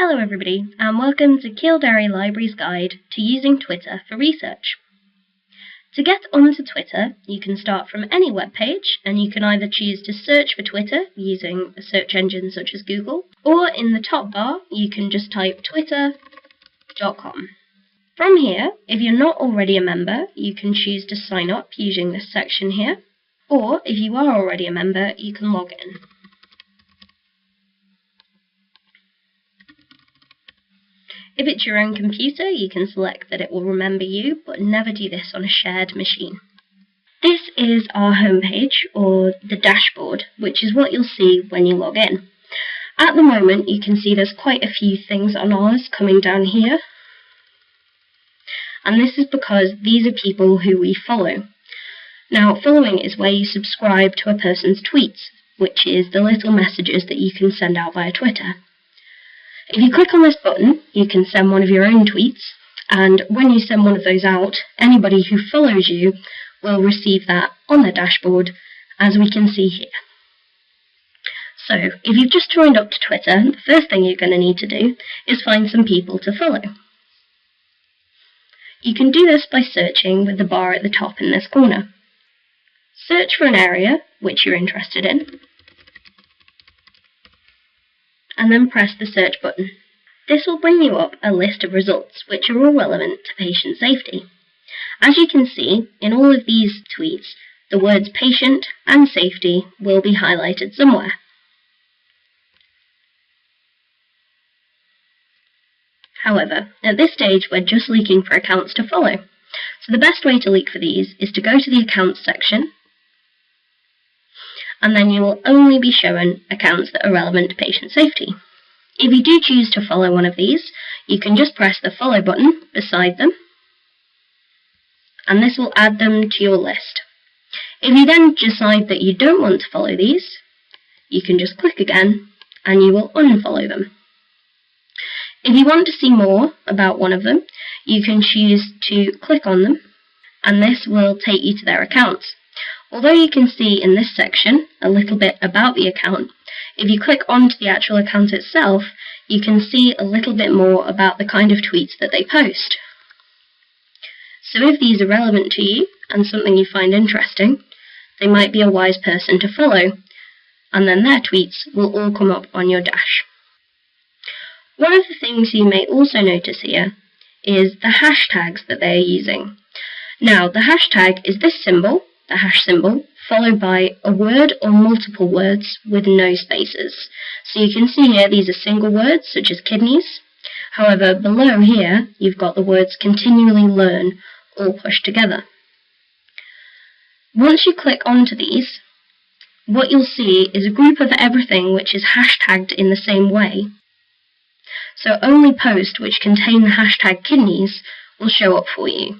Hello everybody, and welcome to Kildare Library's guide to using Twitter for research. To get onto Twitter, you can start from any web page, and you can either choose to search for Twitter using a search engine such as Google, or in the top bar, you can just type twitter.com. From here, if you're not already a member, you can choose to sign up using this section here, or if you are already a member, you can log in. If it's your own computer, you can select that it will remember you, but never do this on a shared machine. This is our homepage, or the dashboard, which is what you'll see when you log in. At the moment, you can see there's quite a few things on ours coming down here. And this is because these are people who we follow. Now, following is where you subscribe to a person's tweets, which is the little messages that you can send out via Twitter. If you click on this button, you can send one of your own tweets, and when you send one of those out, anybody who follows you will receive that on the dashboard, as we can see here. So, if you've just joined up to Twitter, the first thing you're going to need to do is find some people to follow. You can do this by searching with the bar at the top in this corner. Search for an area which you're interested in, and then press the search button. This will bring you up a list of results which are all relevant to patient safety. As you can see, in all of these tweets, the words patient and safety will be highlighted somewhere. However, at this stage we're just looking for accounts to follow. So the best way to look for these is to go to the accounts section, and then you will only be shown accounts that are relevant to patient safety. If you do choose to follow one of these, you can just press the follow button beside them, and this will add them to your list. If you then decide that you don't want to follow these, you can just click again, and you will unfollow them. If you want to see more about one of them, you can choose to click on them, and this will take you to their accounts. Although you can see in this section a little bit about the account, if you click onto the actual account itself, you can see a little bit more about the kind of tweets that they post. So if these are relevant to you and something you find interesting, they might be a wise person to follow, and then their tweets will all come up on your dash. One of the things you may also notice here is the hashtags that they are using. Now, the hashtag is this symbol, the hash symbol, followed by a word or multiple words with no spaces. So you can see here these are single words such as kidneys. However, below here you've got the words continually learn all pushed together. Once you click onto these, what you'll see is a group of everything which is hashtagged in the same way. So only posts which contain the hashtag kidneys will show up for you.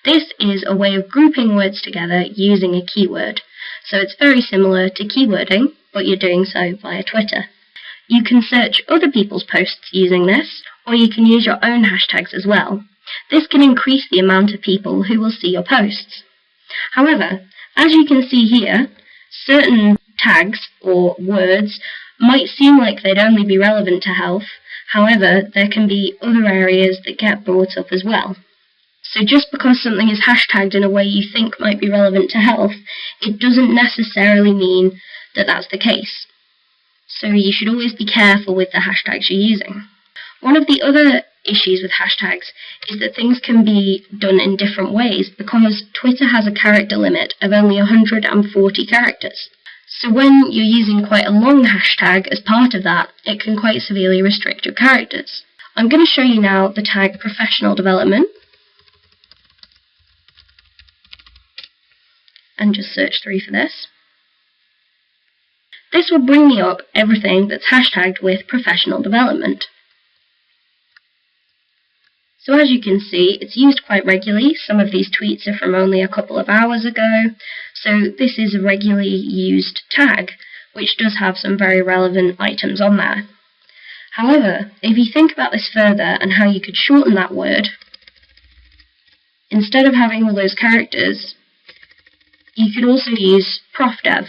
This is a way of grouping words together using a keyword, so it's very similar to keywording, but you're doing so via Twitter. You can search other people's posts using this, or you can use your own hashtags as well. This can increase the amount of people who will see your posts. However, as you can see here, certain tags or words might seem like they'd only be relevant to health. However, there can be other areas that get brought up as well. So just because something is hashtagged in a way you think might be relevant to health, it doesn't necessarily mean that that's the case. So you should always be careful with the hashtags you're using. One of the other issues with hashtags is that things can be done in different ways because Twitter has a character limit of only 140 characters. So when you're using quite a long hashtag as part of that, it can quite severely restrict your characters. I'm going to show you now the tag professional development, and just search through for this. This will bring me up everything that's hashtagged with professional development. So as you can see, it's used quite regularly. Some of these tweets are from only a couple of hours ago, so this is a regularly used tag, which does have some very relevant items on there. However, if you think about this further and how you could shorten that word, instead of having all those characters, you could also use profdev.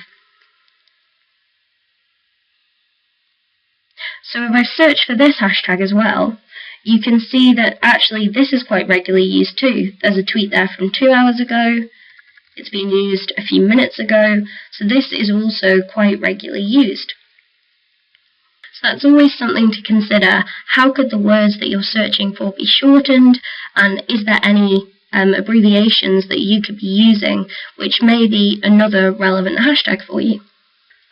So if I search for this hashtag as well, you can see that actually this is quite regularly used too. There's a tweet there from 2 hours ago. It's been used a few minutes ago. So this is also quite regularly used. So that's always something to consider. How could the words that you're searching for be shortened? And is there any abbreviations that you could be using which may be another relevant hashtag for you?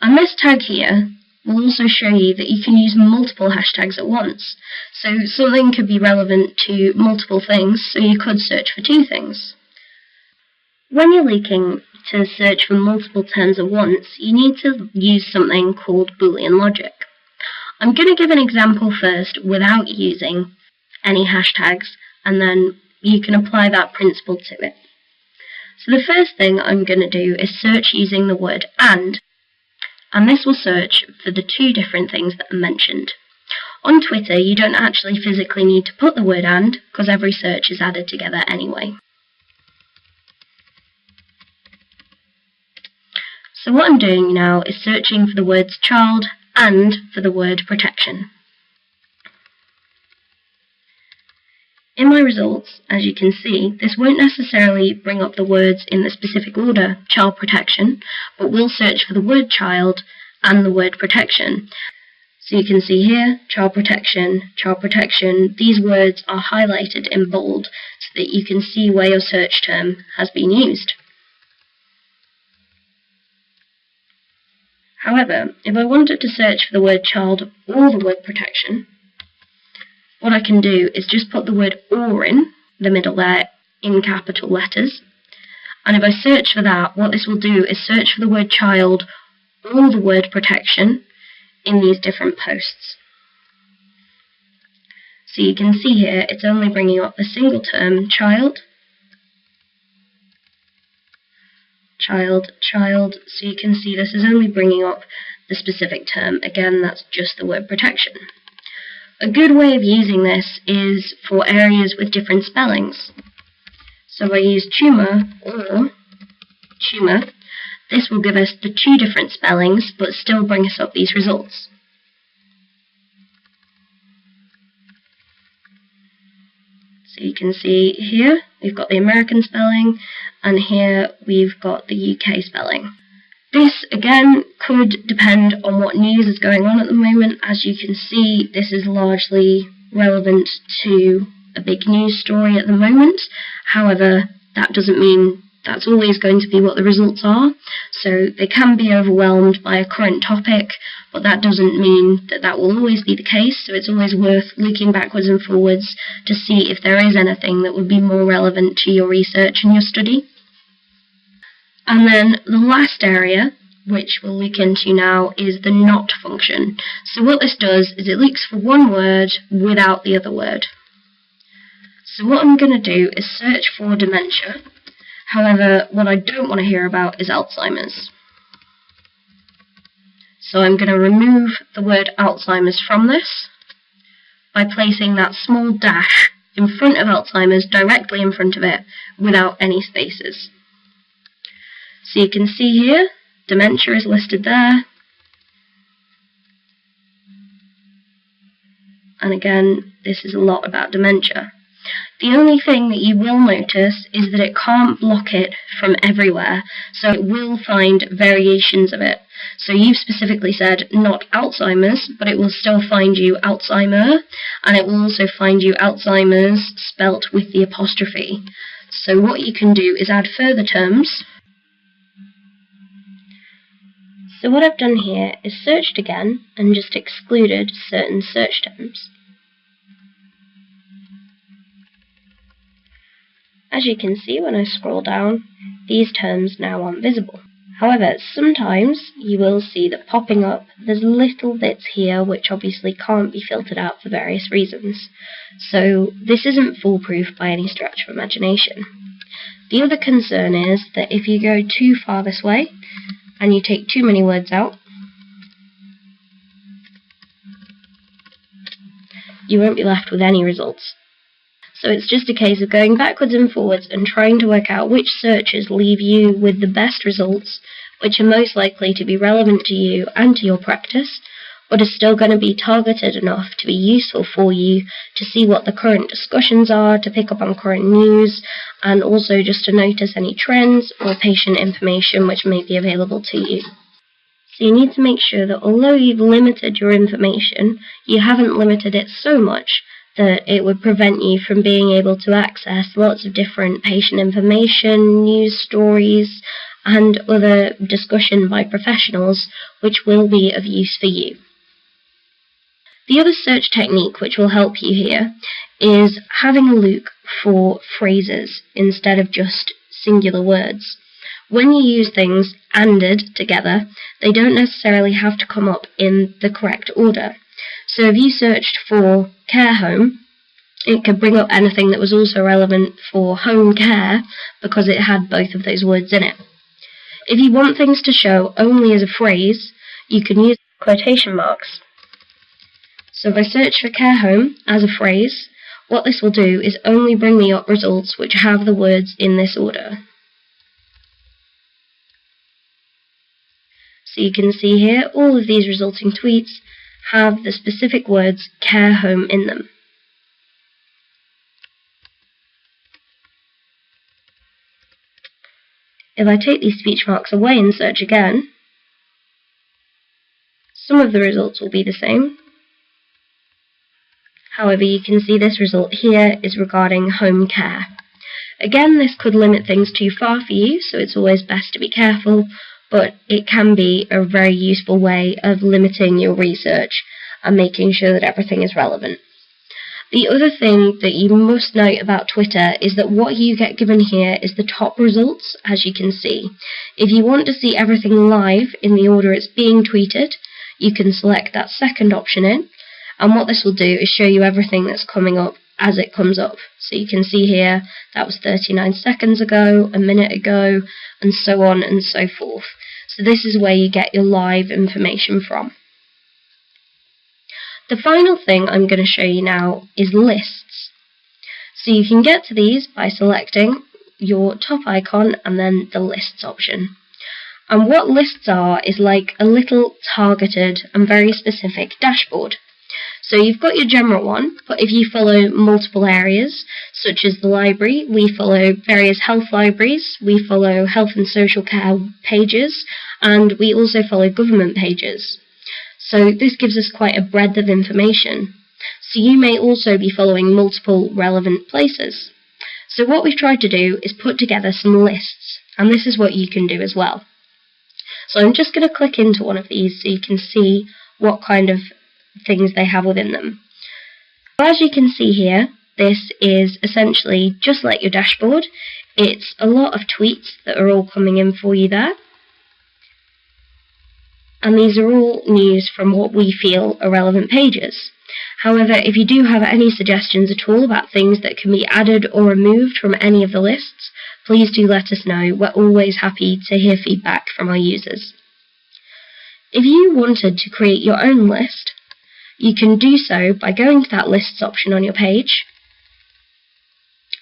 And this tag here will also show you that you can use multiple hashtags at once. So something could be relevant to multiple things, so you could search for 2 things. When you're looking to search for multiple terms at once, you need to use something called Boolean logic. I'm going to give an example first without using any hashtags, and then you can apply that principle to it. So the first thing I'm going to do is search using the word and this will search for the 2 different things that are mentioned. On Twitter, you don't actually physically need to put the word and, because every search is added together anyway. So what I'm doing now is searching for the words child and for the word protection. In my results, as you can see, this won't necessarily bring up the words in the specific order, child protection, but will search for the word child and the word protection. So you can see here, child protection, these words are highlighted in bold so that you can see where your search term has been used. However, if I wanted to search for the word child or the word protection, what I can do is just put the word or in the middle there in capital letters. And if I search for that, what this will do is search for the word child or the word protection in these different posts. So you can see here, it's only bringing up the single term child, child, so you can see this is only bringing up the specific term. Again, that's just the word protection. A good way of using this is for areas with different spellings. So if I use tumor or tumor, this will give us the 2 different spellings, but still bring us up these results. So you can see here, we've got the American spelling, and here we've got the UK spelling. This, again, could depend on what news is going on at the moment. As you can see, this is largely relevant to a big news story at the moment. However, that doesn't mean that's always going to be what the results are. So they can be overwhelmed by a current topic, but that doesn't mean that that will always be the case. So it's always worth looking backwards and forwards to see if there is anything that would be more relevant to your research and your study. And then the last area, which we'll look into now, is the not function. So what this does is it looks for one word without the other word. So what I'm going to do is search for dementia. However, what I don't want to hear about is Alzheimer's. So I'm going to remove the word Alzheimer's from this by placing that small dash in front of Alzheimer's, directly in front of it, without any spaces. So you can see here, dementia is listed there. And again, this is a lot about dementia. The only thing that you will notice is that it can't block it from everywhere, so it will find variations of it. So you've specifically said not Alzheimer's, but it will still find you Alzheimer, and it will also find you Alzheimer's spelt with the apostrophe. So what you can do is add further terms. So what I've done here is searched again and just excluded certain search terms. As you can see when I scroll down, these terms now aren't visible. However, sometimes you will see that popping up, there's little bits here which obviously can't be filtered out for various reasons. So this isn't foolproof by any stretch of imagination. The other concern is that if you go too far this way, and you take too many words out, you won't be left with any results. So it's just a case of going backwards and forwards and trying to work out which searches leave you with the best results, which are most likely to be relevant to you and to your practice, but is still going to be targeted enough to be useful for you to see what the current discussions are, to pick up on current news, and also just to notice any trends or patient information which may be available to you. So you need to make sure that although you've limited your information, you haven't limited it so much that it would prevent you from being able to access lots of different patient information, news stories, and other discussion by professionals which will be of use for you. The other search technique which will help you here is having a look for phrases instead of just singular words. When you use things ANDed together, they don't necessarily have to come up in the correct order. So if you searched for care home, it could bring up anything that was also relevant for home care because it had both of those words in it. If you want things to show only as a phrase, you can use quotation marks. So if I search for care home as a phrase, what this will do is only bring me up results which have the words in this order. So you can see here, all of these resulting tweets have the specific words care home in them. If I take these speech marks away and search again, some of the results will be the same. However, you can see this result here is regarding home care. Again, this could limit things too far for you, so it's always best to be careful, but it can be a very useful way of limiting your research and making sure that everything is relevant. The other thing that you must note about Twitter is that what you get given here is the top results, as you can see. If you want to see everything live in the order it's being tweeted, you can select that second option in, and what this will do is show you everything that's coming up as it comes up. So you can see here, that was 39 seconds ago, a minute ago, and so on and so forth. So this is where you get your live information from. The final thing I'm going to show you now is lists. So you can get to these by selecting your top icon and then the lists option. And what lists are is like a little targeted and very specific dashboard. So you've got your general one, but if you follow multiple areas, such as the library, we follow various health libraries, we follow health and social care pages, and we also follow government pages. So this gives us quite a breadth of information. So you may also be following multiple relevant places. So what we've tried to do is put together some lists, and this is what you can do as well. So I'm just going to click into one of these so you can see what kind of things they have within them. As you can see here, this is essentially just like your dashboard. It's a lot of tweets that are all coming in for you there. And these are all news from what we feel are relevant pages. However, if you do have any suggestions at all about things that can be added or removed from any of the lists, please do let us know. We're always happy to hear feedback from our users. If you wanted to create your own list, you can do so by going to that lists option on your page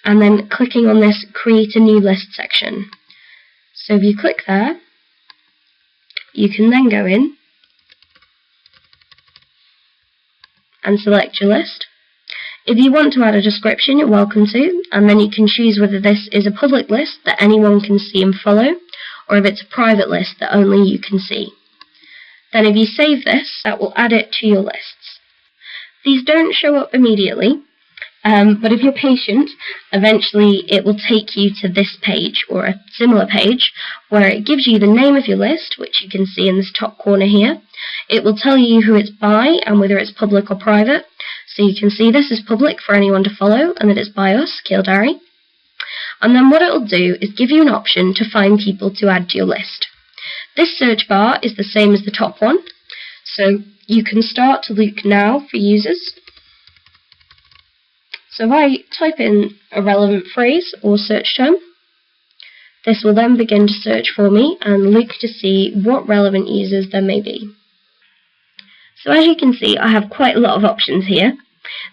and then clicking on this create a new list section. So if you click there, you can then go in and select your list. If you want to add a description, you're welcome to, and then you can choose whether this is a public list that anyone can see and follow, or if it's a private list that only you can see. Then if you save this, that will add it to your lists. These don't show up immediately, but if you're patient, eventually it will take you to this page or a similar page where it gives you the name of your list, which you can see in this top corner here. It will tell you who it's by and whether it's public or private. So you can see this is public for anyone to follow and that it's by us, Kildare. And then what it will do is give you an option to find people to add to your list. This search bar is the same as the top one, so you can start to look now for users. So if I type in a relevant phrase or search term, this will then begin to search for me and look to see what relevant users there may be. So as you can see, I have quite a lot of options here.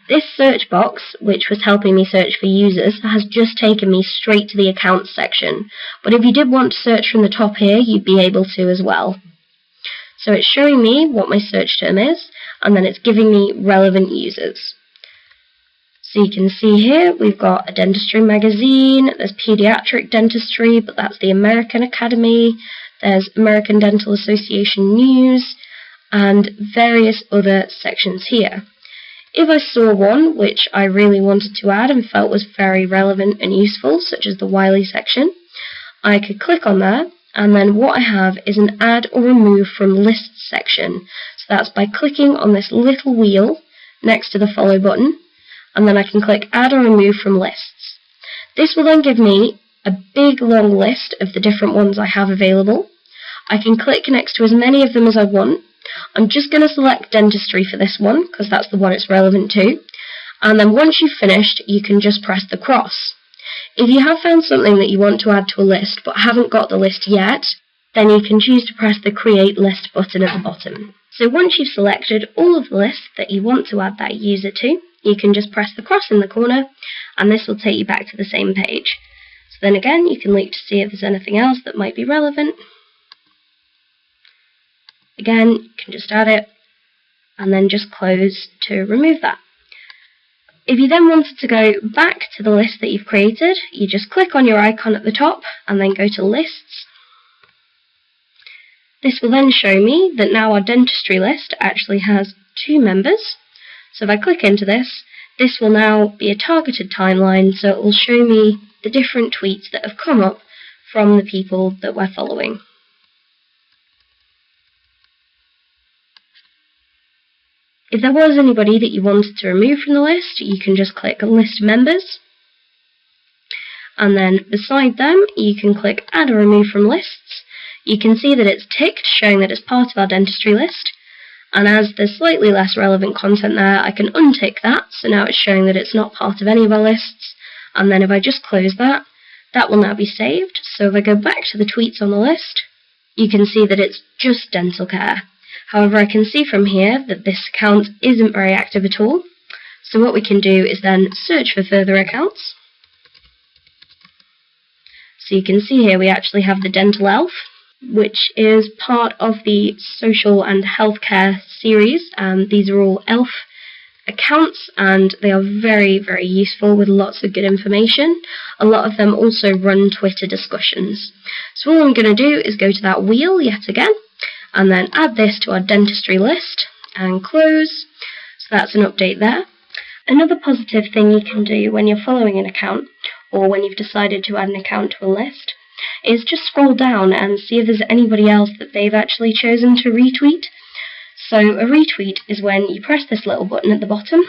This search box, which was helping me search for users, has just taken me straight to the accounts section. But if you did want to search from the top here, you'd be able to as well. So it's showing me what my search term is, and then it's giving me relevant users. So you can see here we've got a dentistry magazine, there's pediatric dentistry, but that's the American Academy, there's American Dental Association news, and various other sections here. If I saw one which I really wanted to add and felt was very relevant and useful, such as the Wiley section, I could click on that, and then what I have is an add or remove from lists section. So that's by clicking on this little wheel next to the follow button, and then I can click add or remove from lists. This will then give me a big long list of the different ones I have available. I can click next to as many of them as I want. I'm just going to select dentistry for this one, because that's the one it's relevant to. And then once you've finished, you can just press the cross. If you have found something that you want to add to a list, but haven't got the list yet, then you can choose to press the Create List button at the bottom. So once you've selected all of the lists that you want to add that user to, you can just press the cross in the corner, and this will take you back to the same page. So then again, you can look to see if there's anything else that might be relevant. Again, you can just add it, and then just close to remove that. If you then wanted to go back to the list that you've created, you just click on your icon at the top, and then go to Lists. This will then show me that now our dentistry list actually has 2 members. So if I click into this, this will now be a targeted timeline, so it will show me the different tweets that have come up from the people that we're following. If there was anybody that you wanted to remove from the list, you can just click List Members, and then beside them you can click Add or Remove from Lists. You can see that it's ticked, showing that it's part of our dentistry list, and as there's slightly less relevant content there, I can untick that, so now it's showing that it's not part of any of our lists, and then if I just close that, that will now be saved. So if I go back to the tweets on the list, you can see that it's just dental care. However, I can see from here that this account isn't very active at all. So what we can do is then search for further accounts. So you can see here we actually have the Dental Elf, which is part of the social and healthcare series. These are all elf accounts, and they are very, very useful with lots of good information. A lot of them also run Twitter discussions. So all I'm going to do is go to that wheel yet again, and then add this to our dentistry list, and close. So that's an update there. Another positive thing you can do when you're following an account, or when you've decided to add an account to a list, is just scroll down and see if there's anybody else that they've actually chosen to retweet. So a retweet is when you press this little button at the bottom,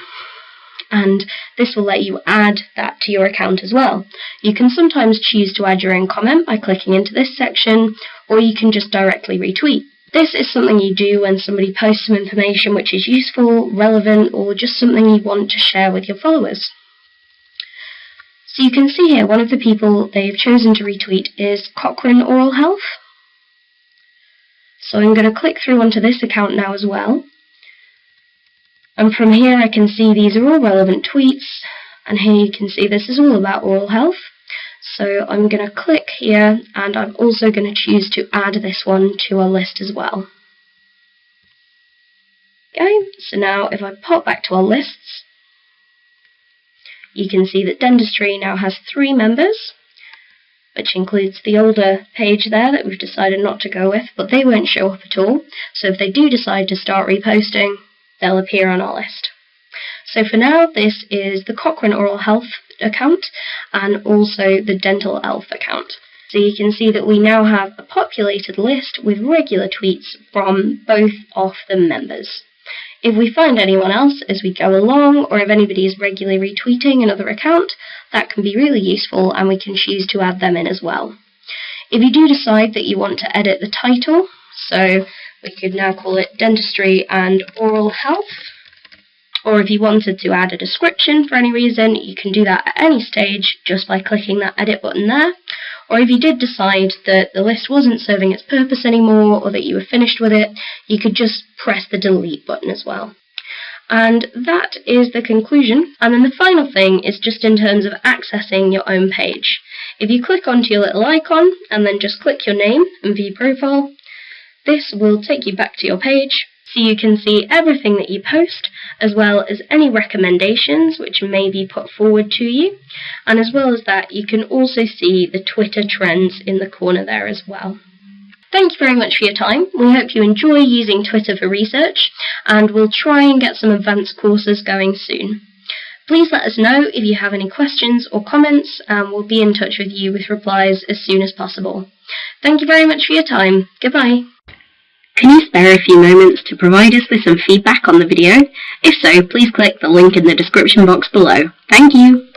and this will let you add that to your account as well. You can sometimes choose to add your own comment by clicking into this section, or you can just directly retweet. This is something you do when somebody posts some information which is useful, relevant, or just something you want to share with your followers. So you can see here one of the people they've chosen to retweet is Cochrane Oral Health. So I'm going to click through onto this account now as well. And from here I can see these are all relevant tweets, and here you can see this is all about oral health. So I'm going to click here, and I'm also going to choose to add this one to our list as well. Okay, so now if I pop back to our lists, you can see that dentistry now has 3 members, which includes the older page there that we've decided not to go with, but they won't show up at all. So if they do decide to start reposting, they'll appear on our list. So for now, this is the Cochrane Oral Health account and also the Dental Elf account. So you can see that we now have a populated list with regular tweets from both of the members. If we find anyone else as we go along, or if anybody is regularly retweeting another account, that can be really useful, and we can choose to add them in as well. If you do decide that you want to edit the title, so we could now call it Dentistry and Oral Health, or if you wanted to add a description for any reason, you can do that at any stage just by clicking that edit button there. Or if you did decide that the list wasn't serving its purpose anymore, or that you were finished with it, you could just press the delete button as well. And that is the conclusion. And then the final thing is just in terms of accessing your own page. If you click onto your little icon and then just click your name and view profile, This will take you back to your page, so you can see everything that you post, as well as any recommendations which may be put forward to you, and as well as that you can also see the Twitter trends in the corner there as well. Thank you very much for your time. We hope you enjoy using Twitter for research, and we'll try and get some advanced courses going soon. Please let us know if you have any questions or comments, and we'll be in touch with you with replies as soon as possible. Thank you very much for your time. Goodbye. Can you spare a few moments to provide us with some feedback on the video? If so, please click the link in the description box below. Thank you.